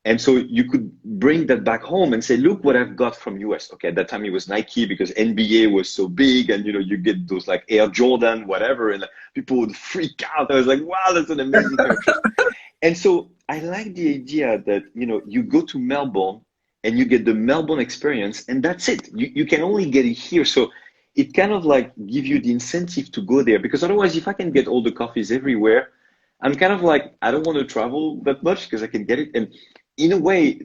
and so you could bring that back home and say, look what I've got from US. Okay, at that time it was Nike because NBA was so big and you get those like Air Jordan, whatever, and people would freak out. I was like, wow, that's an amazing pair of shoes. And so I like the idea that, you go to Melbourne and you get the Melbourne experience and that's it. You can only get it here. So it kind of like give you the incentive to go there because otherwise if I can get all the coffees everywhere, I'm kind of like, I don't want to travel that much because I can get it. And in a way,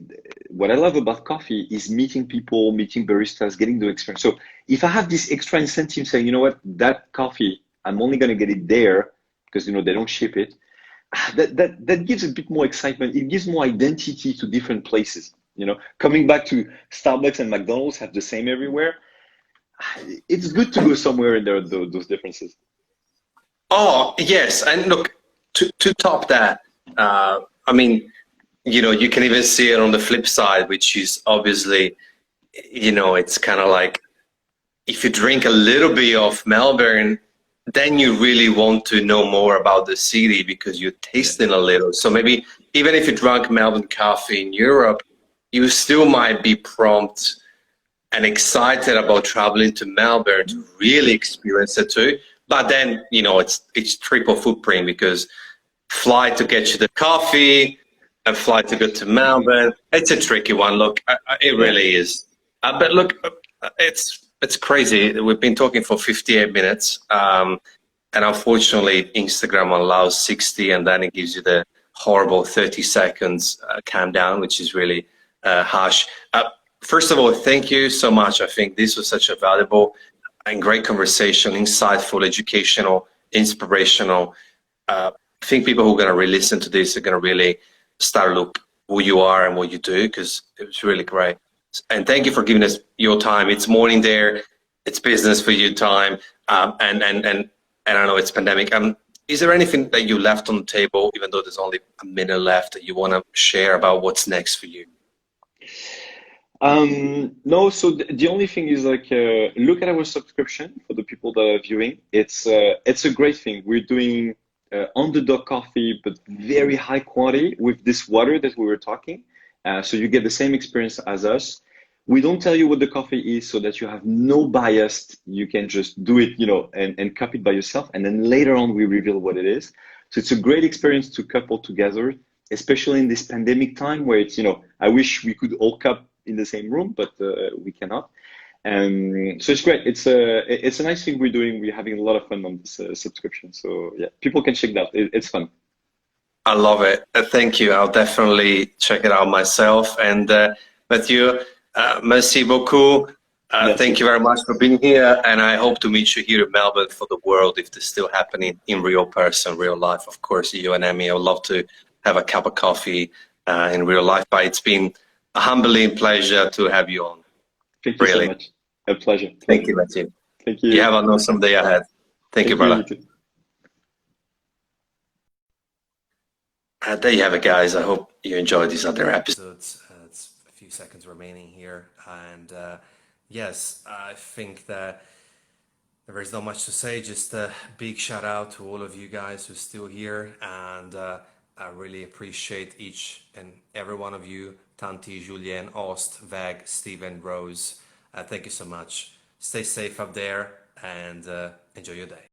what I love about coffee is meeting people, meeting baristas, getting the experience. So if I have this extra incentive saying, you know what, that coffee, I'm only going to get it there because, they don't ship it. That gives a bit more excitement. It gives more identity to different places. Coming back to Starbucks and McDonald's have the same everywhere. It's good to go somewhere and there are those differences. Oh, yes. And look, to top that, I mean, you can even see it on the flip side, which is obviously, it's kind of like if you drink a little bit of Melbourne, then you really want to know more about the city because you're tasting a little. So maybe even if you drank Melbourne coffee in Europe, you still might be prompt and excited about traveling to Melbourne to really experience it too. But then, it's triple footprint because fly to get you the coffee and fly to go to Melbourne. It's a tricky one. Look, it really is. But look, it's crazy. We've been talking for 58 minutes. And unfortunately, Instagram allows 60 and then it gives you the horrible 30 seconds countdown, which is really harsh. First of all, thank you so much. I think this was such a valuable and great conversation, insightful, educational, inspirational. I think people who are going to really listen to this are going to really start look who you are and what you do because it was really great. And thank you for giving us your time. It's morning there. It's business for you time. And I know it's pandemic. Is there anything that you left on the table, even though there's only a minute left, that you want to share about what's next for you? No, so the only thing is like look at our subscription for the people that are viewing. It's a great thing. We're doing underdog coffee, but very high quality with this water that we were talking. So you get the same experience as us. We don't tell you what the coffee is so that you have no bias. You can just do it, and cup it by yourself. And then later on, we reveal what it is. So it's a great experience to couple together, especially in this pandemic time where it's, I wish we could all cup in the same room, but we cannot. So it's great. It's a nice thing we're doing. We're having a lot of fun on this subscription. So yeah, people can check it out. It's fun. I love it. Thank you. I'll definitely check it out myself. And Mathieu, merci beaucoup. Thank you very much for being here. And I hope to meet you here in Melbourne for the world if this still happening in real person, real life. Of course, you and Emmy, I would love to have a cup of coffee in real life. But it's been a humbling pleasure to have you on. Thank you so much. A pleasure. Thank you, Mathieu. Thank you. You have an awesome day ahead. Thank you, brother. There you have it, guys. I hope you enjoyed these other episodes. It's a few seconds remaining here. And yes, I think that there is not much to say. Just a big shout out to all of you guys who're still here, and I really appreciate each and every one of you. Tanti, Julien, Ost, Vag, Steven, Rose. Thank you so much. Stay safe up there and enjoy your day.